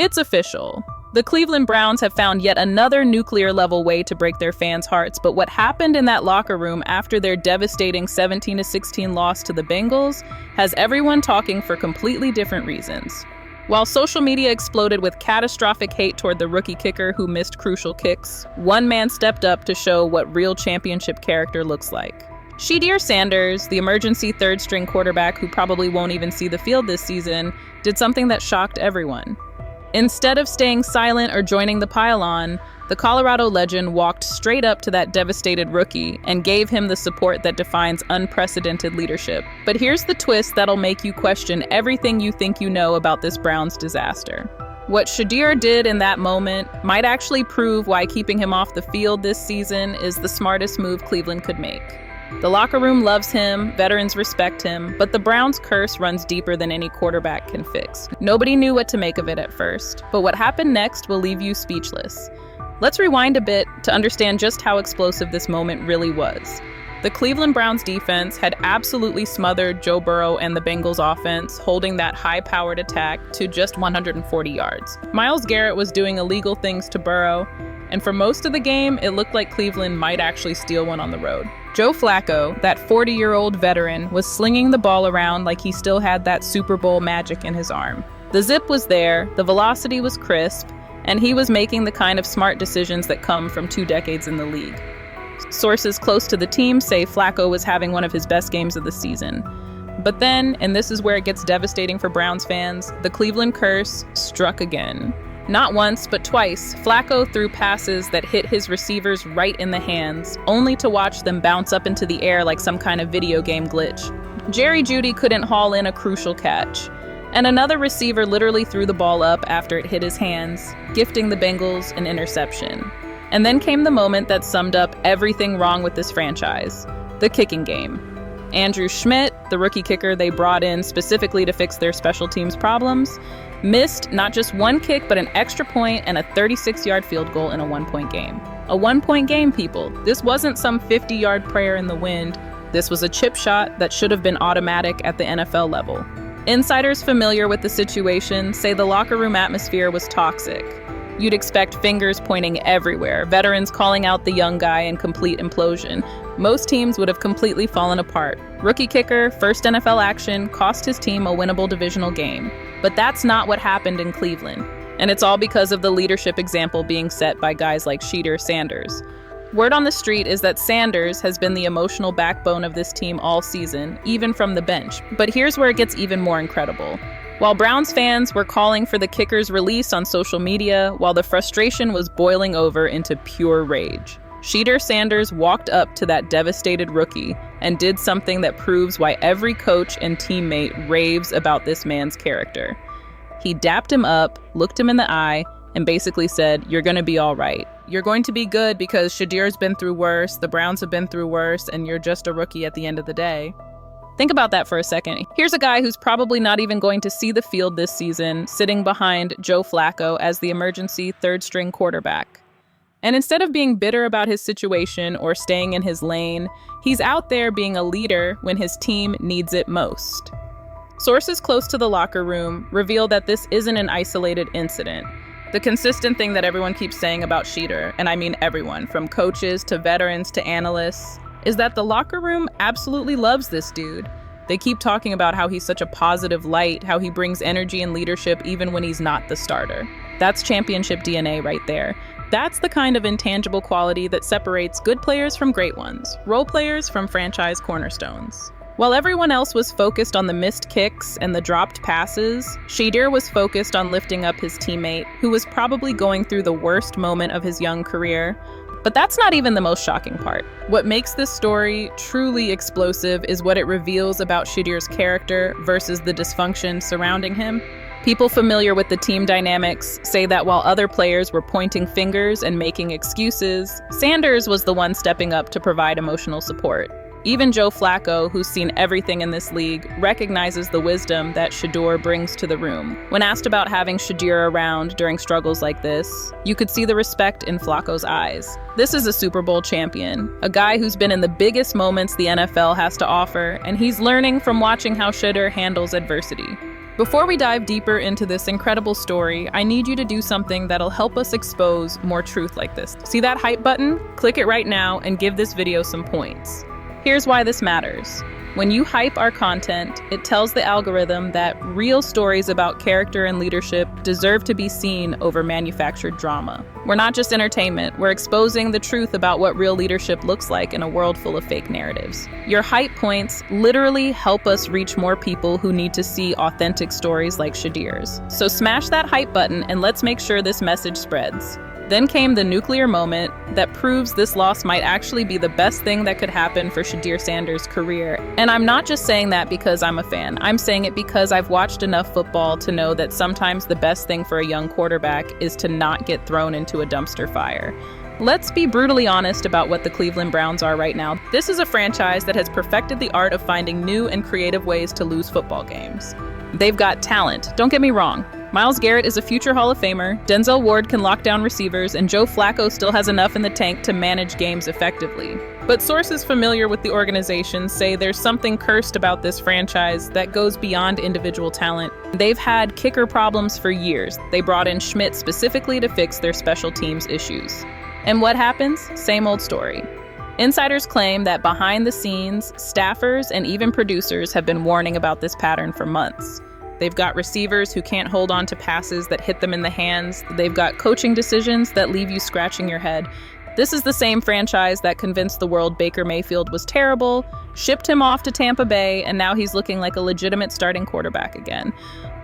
It's official. The Cleveland Browns have found yet another nuclear-level way to break their fans' hearts, but what happened in that locker room after their devastating 17-16 loss to the Bengals has everyone talking for completely different reasons. While social media exploded with catastrophic hate toward the rookie kicker who missed crucial kicks, one man stepped up to show what real championship character looks like. Shedeur Sanders, the emergency third-string quarterback who probably won't even see the field this season, did something that shocked everyone. Instead of staying silent or joining the pile-on, the Colorado legend walked straight up to that devastated rookie and gave him the support that defines unprecedented leadership. But here's the twist that'll make you question everything you think you know about this Browns disaster. What Shedeur did in that moment might actually prove why keeping him off the field this season is the smartest move Cleveland could make. The locker room loves him, veterans respect him, but the Browns' curse runs deeper than any quarterback can fix. Nobody knew what to make of it at first, but what happened next will leave you speechless. Let's rewind a bit to understand just how explosive this moment really was. The Cleveland Browns defense had absolutely smothered Joe Burrow and the Bengals offense, holding that high-powered attack to just 140 yards. Myles Garrett was doing illegal things to Burrow, and for most of the game, it looked like Cleveland might actually steal one on the road. Joe Flacco, that 40-year-old veteran, was slinging the ball around like he still had that Super Bowl magic in his arm. The zip was there, the velocity was crisp, and he was making the kind of smart decisions that come from 2 decades in the league. Sources close to the team say Flacco was having one of his best games of the season. But then, and this is where it gets devastating for Browns fans, the Cleveland curse struck again. Not once, but twice, Flacco threw passes that hit his receivers right in the hands, only to watch them bounce up into the air like some kind of video game glitch. Jerry Jeudy couldn't haul in a crucial catch, and another receiver literally threw the ball up after it hit his hands, gifting the Bengals an interception. And then came the moment that summed up everything wrong with this franchise: the kicking game. Andrew Schmidt, the rookie kicker they brought in specifically to fix their special teams problems, missed not just one kick, but an extra point and a 36-yard field goal in a 1-point game. A 1-point game, people. This wasn't some 50-yard prayer in the wind. This was a chip shot that should have been automatic at the NFL level. Insiders familiar with the situation say the locker room atmosphere was toxic. You'd expect fingers pointing everywhere, veterans calling out the young guy in complete implosion. Most teams would have completely fallen apart. Rookie kicker, first NFL action, cost his team a winnable divisional game. But that's not what happened in Cleveland. And it's all because of the leadership example being set by guys like Shedeur Sanders. Word on the street is that Sanders has been the emotional backbone of this team all season, even from the bench. But here's where it gets even more incredible. While Browns fans were calling for the kicker's release on social media, while the frustration was boiling over into pure rage, Shedeur Sanders walked up to that devastated rookie and did something that proves why every coach and teammate raves about this man's character. He dapped him up, looked him in the eye, and basically said, "You're going to be all right. You're going to be good because Shedeur's been through worse, the Browns have been through worse, and you're just a rookie at the end of the day." Think about that for a second. Here's a guy who's probably not even going to see the field this season, sitting behind Joe Flacco as the emergency third-string quarterback. And instead of being bitter about his situation or staying in his lane, he's out there being a leader when his team needs it most. Sources close to the locker room reveal that this isn't an isolated incident. The consistent thing that everyone keeps saying about Shedeur, and I mean everyone, from coaches to veterans to analysts, is that the locker room absolutely loves this dude. They keep talking about how he's such a positive light, how he brings energy and leadership even when he's not the starter. That's championship DNA right there. That's the kind of intangible quality that separates good players from great ones, role players from franchise cornerstones. While everyone else was focused on the missed kicks and the dropped passes, Shedeur was focused on lifting up his teammate, who was probably going through the worst moment of his young career. But that's not even the most shocking part. What makes this story truly explosive is what it reveals about Shedeur's character versus the dysfunction surrounding him. People familiar with the team dynamics say that while other players were pointing fingers and making excuses, Sanders was the one stepping up to provide emotional support. Even Joe Flacco, who's seen everything in this league, recognizes the wisdom that Shedeur brings to the room. When asked about having Shedeur around during struggles like this, you could see the respect in Flacco's eyes. This is a Super Bowl champion, a guy who's been in the biggest moments the NFL has to offer, and he's learning from watching how Shedeur handles adversity. Before we dive deeper into this incredible story, I need you to do something that'll help us expose more truth like this. See that hype button? Click it right now and give this video some points. Here's why this matters. When you hype our content, it tells the algorithm that real stories about character and leadership deserve to be seen over manufactured drama. We're not just entertainment, we're exposing the truth about what real leadership looks like in a world full of fake narratives. Your hype points literally help us reach more people who need to see authentic stories like Shedeur's. So smash that hype button and let's make sure this message spreads. Then came the nuclear moment that proves this loss might actually be the best thing that could happen for Shedeur Sanders' career. And I'm not just saying that because I'm a fan. I'm saying it because I've watched enough football to know that sometimes the best thing for a young quarterback is to not get thrown into a dumpster fire. Let's be brutally honest about what the Cleveland Browns are right now. This is a franchise that has perfected the art of finding new and creative ways to lose football games. They've got talent, don't get me wrong. Myles Garrett is a future Hall of Famer, Denzel Ward can lock down receivers, and Joe Flacco still has enough in the tank to manage games effectively. But sources familiar with the organization say there's something cursed about this franchise that goes beyond individual talent. They've had kicker problems for years. They brought in Schmidt specifically to fix their special teams issues. And what happens? Same old story. Insiders claim that behind the scenes, staffers and even producers have been warning about this pattern for months. They've got receivers who can't hold on to passes that hit them in the hands. They've got coaching decisions that leave you scratching your head. This is the same franchise that convinced the world Baker Mayfield was terrible, shipped him off to Tampa Bay, and now he's looking like a legitimate starting quarterback again.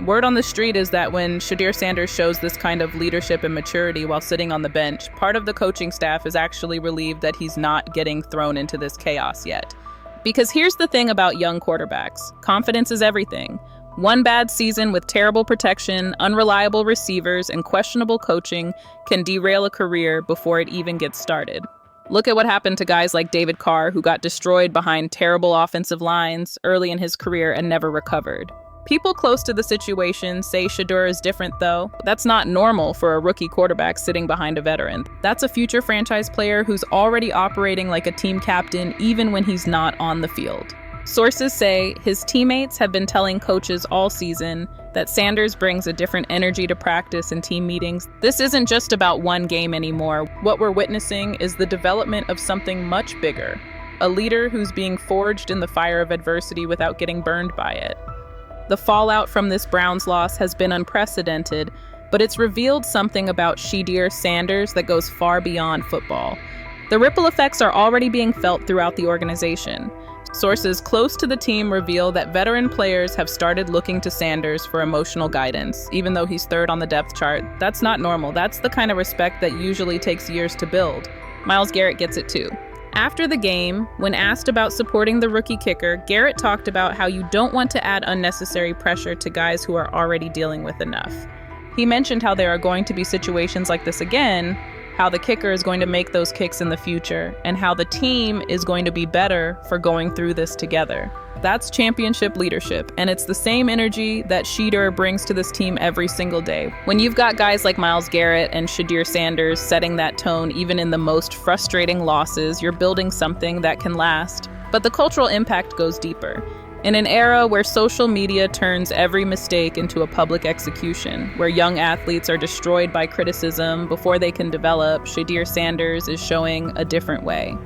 Word on the street is that when Shedeur Sanders shows this kind of leadership and maturity while sitting on the bench, part of the coaching staff is actually relieved that he's not getting thrown into this chaos yet. Because here's the thing about young quarterbacks. Confidence is everything. One bad season with terrible protection, unreliable receivers, and questionable coaching can derail a career before it even gets started. Look at what happened to guys like David Carr, who got destroyed behind terrible offensive lines early in his career and never recovered. People close to the situation say Shedeur is different, though. That's not normal for a rookie quarterback sitting behind a veteran. That's a future franchise player who's already operating like a team captain even when he's not on the field. Sources say his teammates have been telling coaches all season that Sanders brings a different energy to practice and team meetings. This isn't just about one game anymore. What we're witnessing is the development of something much bigger, a leader who's being forged in the fire of adversity without getting burned by it. The fallout from this Browns loss has been unprecedented, but it's revealed something about Shedeur Sanders that goes far beyond football. The ripple effects are already being felt throughout the organization. Sources close to the team reveal that veteran players have started looking to Sanders for emotional guidance, even though he's third on the depth chart. That's not normal. That's the kind of respect that usually takes years to build. Myles Garrett gets it too. After the game, when asked about supporting the rookie kicker, Garrett talked about how you don't want to add unnecessary pressure to guys who are already dealing with enough. He mentioned how there are going to be situations like this again, how the kicker is going to make those kicks in the future, and how the team is going to be better for going through this together. That's championship leadership, and it's the same energy that Shedeur brings to this team every single day. When you've got guys like Myles Garrett and Shedeur Sanders setting that tone even in the most frustrating losses, you're building something that can last. But the cultural impact goes deeper. In an era where social media turns every mistake into a public execution, where young athletes are destroyed by criticism before they can develop, Shedeur Sanders is showing a different way.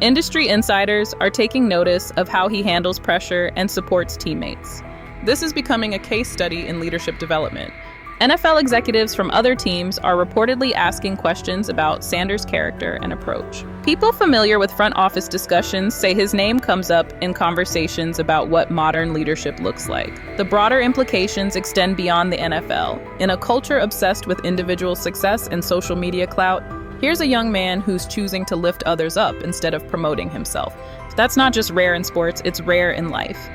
Industry insiders are taking notice of how he handles pressure and supports teammates. This is becoming a case study in leadership development. NFL executives from other teams are reportedly asking questions about Sanders' character and approach. People familiar with front office discussions say his name comes up in conversations about what modern leadership looks like. The broader implications extend beyond the NFL. In a culture obsessed with individual success and social media clout, here's a young man who's choosing to lift others up instead of promoting himself. That's not just rare in sports, it's rare in life.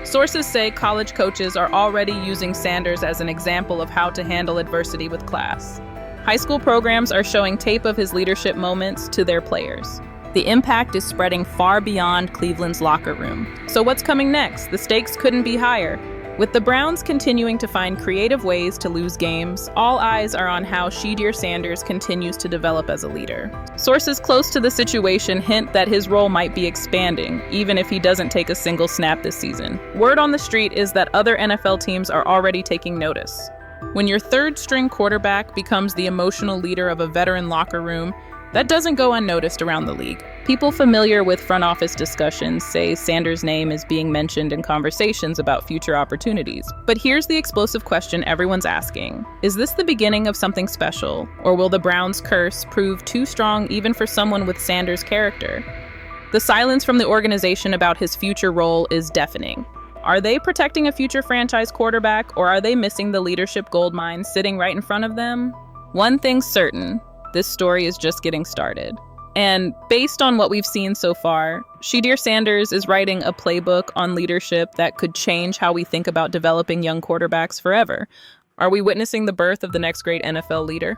Sources say college coaches are already using Sanders as an example of how to handle adversity with class. High school programs are showing tape of his leadership moments to their players. The impact is spreading far beyond Cleveland's locker room. So what's coming next? The stakes couldn't be higher. With the Browns continuing to find creative ways to lose games, all eyes are on how Shedeur Sanders continues to develop as a leader. Sources close to the situation hint that his role might be expanding, even if he doesn't take a single snap this season. Word on the street is that other NFL teams are already taking notice. When your third-string quarterback becomes the emotional leader of a veteran locker room, that doesn't go unnoticed around the league. People familiar with front office discussions say Sanders' name is being mentioned in conversations about future opportunities. But here's the explosive question everyone's asking. Is this the beginning of something special, or will the Browns' curse prove too strong even for someone with Sanders' character? The silence from the organization about his future role is deafening. Are they protecting a future franchise quarterback, or are they missing the leadership goldmine sitting right in front of them? One thing's certain. This story is just getting started. And based on what we've seen so far, Shedeur Sanders is writing a playbook on leadership that could change how we think about developing young quarterbacks forever. Are we witnessing the birth of the next great NFL leader?